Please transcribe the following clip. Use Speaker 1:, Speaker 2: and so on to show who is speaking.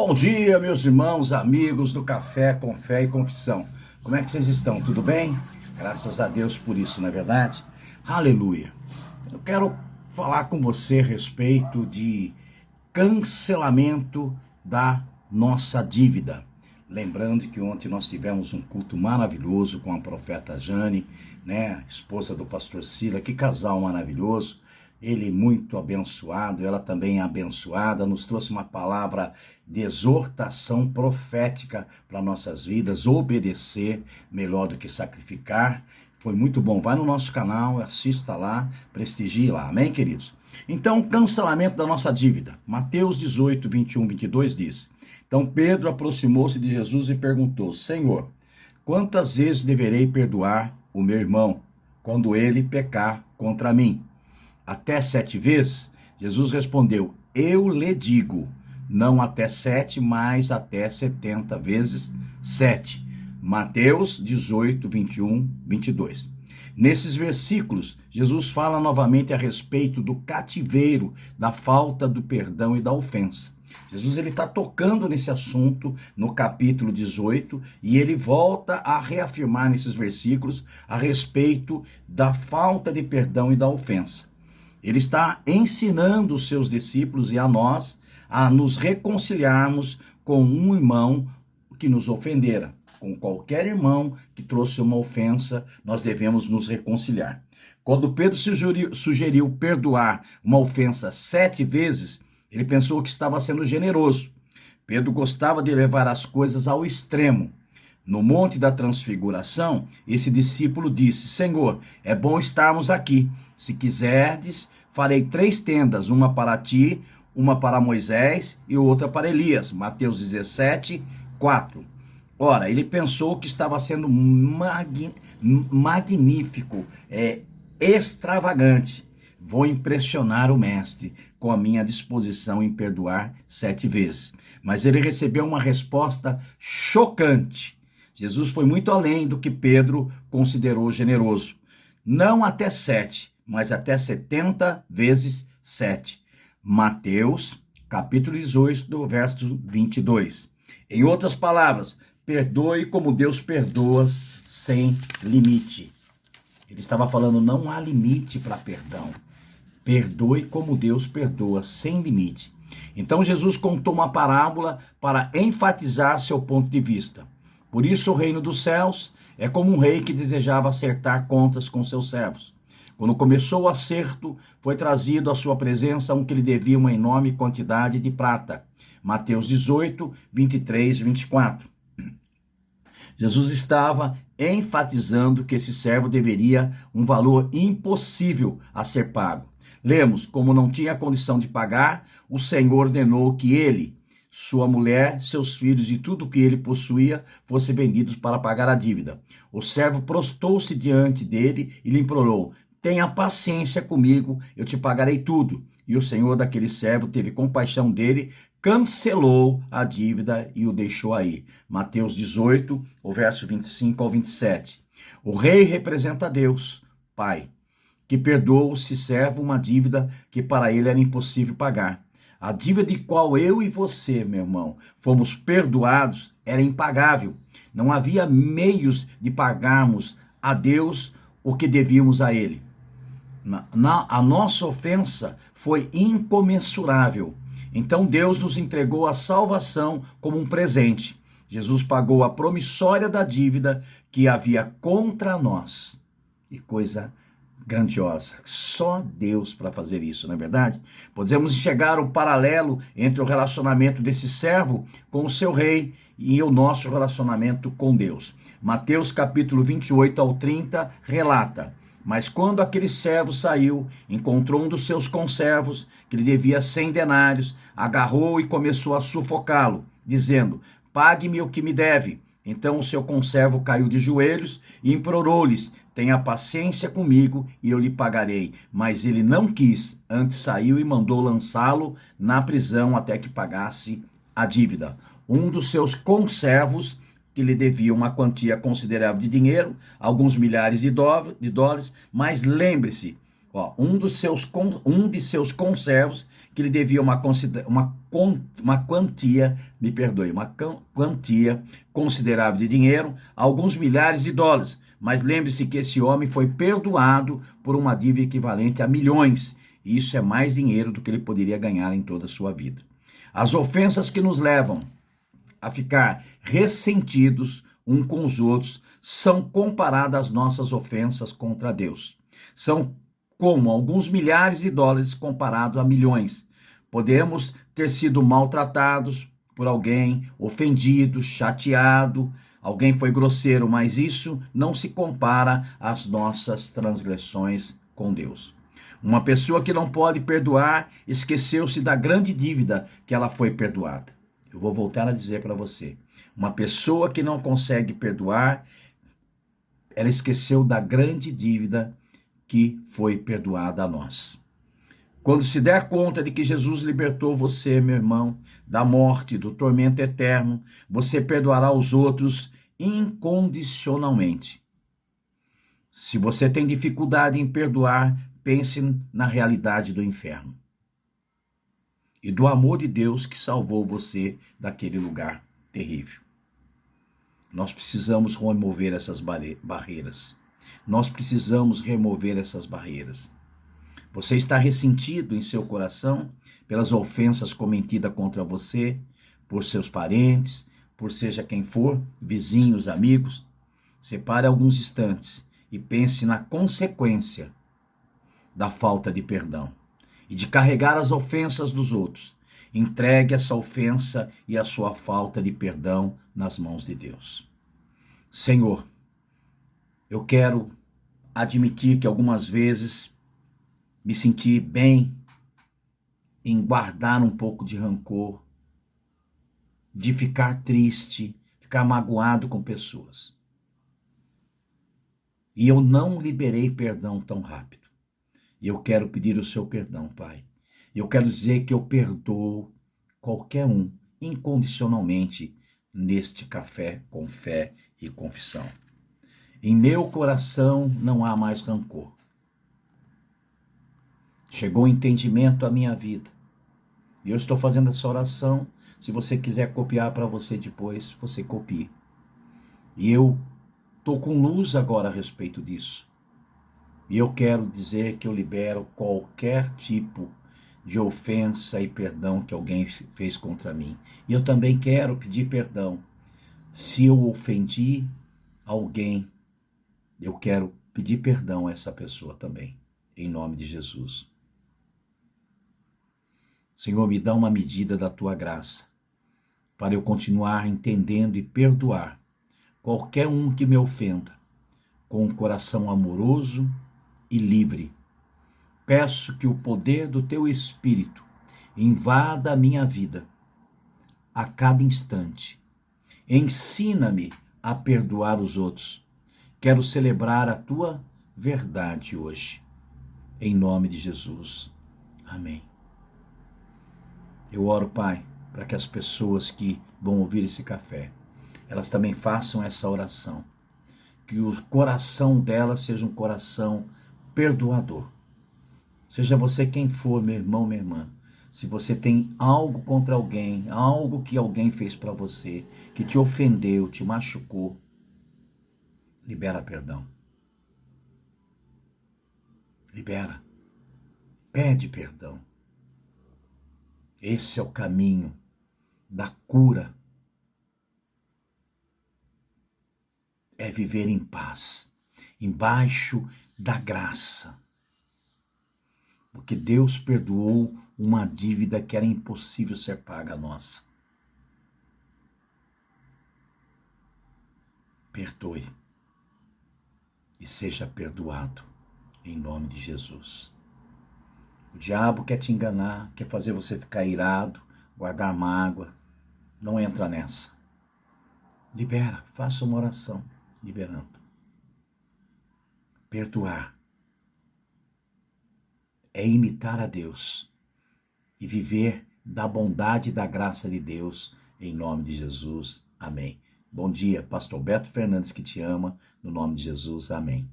Speaker 1: Bom dia, meus irmãos, amigos do Café com Fé e Confissão. Como é que vocês estão? Tudo bem? Graças a Deus por isso, não é verdade? Aleluia. Eu quero falar com você a respeito de cancelamento da nossa dívida. Lembrando que ontem nós tivemos um culto maravilhoso com a profeta Jane, né, esposa do pastor Sila, que casal maravilhoso. Ele muito abençoado, ela também é abençoada, nos trouxe uma palavra de exortação profética para nossas vidas, obedecer melhor do que sacrificar. Foi muito bom, vai no nosso canal, assista lá, prestigie lá, amém, queridos? Então, cancelamento da nossa dívida. Mateus 18, 21, 22 diz: Então Pedro aproximou-se de Jesus e perguntou: Senhor, quantas vezes deverei perdoar o meu irmão quando ele pecar contra mim? Até 7 vezes? Jesus respondeu: Eu lhe digo, não até 7, mas até 70 vezes 7. Mateus 18, 21, 22. Nesses versículos, Jesus fala novamente a respeito do cativeiro, da falta do perdão e da ofensa. Jesus está tocando nesse assunto no capítulo 18 e ele volta a reafirmar nesses versículos a respeito da falta de perdão e da ofensa. Ele está ensinando os seus discípulos e a nós a nos reconciliarmos com um irmão que nos ofendera. Com qualquer irmão que trouxe uma ofensa, nós devemos nos reconciliar. Quando Pedro sugeriu perdoar uma ofensa 7 vezes, ele pensou que estava sendo generoso. Pedro gostava de levar as coisas ao extremo. No Monte da Transfiguração, esse discípulo disse: Senhor, é bom estarmos aqui. Se quiserdes, farei 3 tendas, uma para ti, uma para Moisés e outra para Elias. Mateus 17, 4. Ora, ele pensou que estava sendo magnífico, extravagante. Vou impressionar o mestre com a minha disposição em perdoar 7 vezes. Mas ele recebeu uma resposta chocante. Jesus foi muito além do que Pedro considerou generoso. Não até 7, mas até 70 vezes 7. Mateus, capítulo 18, verso 22. Em outras palavras, perdoe como Deus perdoa, sem limite. Ele estava falando, não há limite para perdão. Perdoe como Deus perdoa, sem limite. Então Jesus contou uma parábola para enfatizar seu ponto de vista. Por isso o reino dos céus é como um rei que desejava acertar contas com seus servos. Quando começou o acerto, foi trazido à sua presença um que lhe devia uma enorme quantidade de prata. Mateus 18, 23, 24. Jesus estava enfatizando que esse servo deveria um valor impossível a ser pago. Lemos, como não tinha condição de pagar, o Senhor ordenou que ele, sua mulher, seus filhos e tudo o que ele possuía fossem vendidos para pagar a dívida. O servo prostou-se diante dele e lhe implorou: tenha paciência comigo, eu te pagarei tudo. E o senhor daquele servo teve compaixão dele, cancelou a dívida e o deixou aí. Mateus 18, o verso 25 ao 27. O rei representa Deus, Pai, que perdoou se servo uma dívida que para ele era impossível pagar. A dívida de qual eu e você, meu irmão, fomos perdoados era impagável. Não havia meios de pagarmos a Deus o que devíamos a ele. A nossa ofensa foi incomensurável. Então Deus nos entregou a salvação como um presente. Jesus pagou a promissória da dívida que havia contra nós. E coisa grandiosa. Só Deus para fazer isso, não é verdade? Podemos enxergar o paralelo entre o relacionamento desse servo com o seu rei e o nosso relacionamento com Deus. Mateus capítulo 28 ao 30 relata: Mas quando aquele servo saiu, encontrou um dos seus conservos, que lhe devia 100 denários, agarrou e começou a sufocá-lo, dizendo: pague-me o que me deve. Então o seu conservo caiu de joelhos e implorou-lhes: tenha paciência comigo e eu lhe pagarei. Mas ele não quis, antes saiu e mandou lançá-lo na prisão até que pagasse a dívida. Um dos seus conservos, que lhe devia uma quantia considerável de dinheiro, alguns milhares de dólares, mas lembre-se, um de seus conservos, que lhe devia uma quantia, me perdoe, uma quantia considerável de dinheiro, alguns milhares de dólares. Mas lembre-se que esse homem foi perdoado por uma dívida equivalente a milhões. E isso é mais dinheiro do que ele poderia ganhar em toda a sua vida. As ofensas que nos levam a ficar ressentidos uns com os outros são comparadas às nossas ofensas contra Deus. São como alguns milhares de dólares comparado a milhões. Podemos ter sido maltratados por alguém, ofendido, chateado, alguém foi grosseiro, mas isso não se compara às nossas transgressões com Deus. Uma pessoa que não pode perdoar esqueceu-se da grande dívida que ela foi perdoada. Eu vou voltar a dizer para você. Uma pessoa que não consegue perdoar, ela esqueceu da grande dívida que foi perdoada a nós. Quando se der conta de que Jesus libertou você, meu irmão, da morte, do tormento eterno, você perdoará os outros incondicionalmente. Se você tem dificuldade em perdoar, pense na realidade do inferno e do amor de Deus que salvou você daquele lugar terrível. Nós precisamos remover essas barreiras. Nós precisamos remover essas barreiras. Você está ressentido em seu coração pelas ofensas cometidas contra você, por seus parentes, por seja quem for, vizinhos, amigos? Separe alguns instantes e pense na consequência da falta de perdão e de carregar as ofensas dos outros. Entregue essa ofensa e a sua falta de perdão nas mãos de Deus. Senhor, eu quero admitir que algumas vezes me senti bem em guardar um pouco de rancor, de ficar triste, ficar magoado com pessoas. E eu não liberei perdão tão rápido. E eu quero pedir o seu perdão, Pai. Eu quero dizer que eu perdoo qualquer um, incondicionalmente, neste café com fé e confissão. Em meu coração não há mais rancor. Chegou o entendimento à minha vida. E eu estou fazendo essa oração. Se você quiser copiar para você depois, você copie. E eu estou com luz agora a respeito disso. E eu quero dizer que eu libero qualquer tipo de ofensa e perdão que alguém fez contra mim. E eu também quero pedir perdão. Se eu ofendi alguém, eu quero pedir perdão a essa pessoa também, em nome de Jesus. Senhor, me dá uma medida da tua graça, para eu continuar entendendo e perdoar qualquer um que me ofenda, com um coração amoroso e livre. Peço que o poder do teu Espírito invada a minha vida a cada instante. Ensina-me a perdoar os outros. Quero celebrar a tua verdade hoje. Em nome de Jesus. Amém. Eu oro, Pai, para que as pessoas que vão ouvir esse café, elas também façam essa oração. Que o coração delas seja um coração perdoador. Seja você quem for, meu irmão, minha irmã. Se você tem algo contra alguém, algo que alguém fez para você, que te ofendeu, te machucou, libera perdão. Libera. Pede perdão. Esse é o caminho da cura. É viver em paz, embaixo da graça. Porque Deus perdoou uma dívida que era impossível ser paga a nós. Perdoe e seja perdoado em nome de Jesus. O diabo quer te enganar, quer fazer você ficar irado, guardar mágoa. Não entra nessa. Libera, faça uma oração, liberando. Perdoar é imitar a Deus e viver da bondade e da graça de Deus, em nome de Jesus. Amém. Bom dia, Pastor Beto Fernandes que te ama, no nome de Jesus. Amém.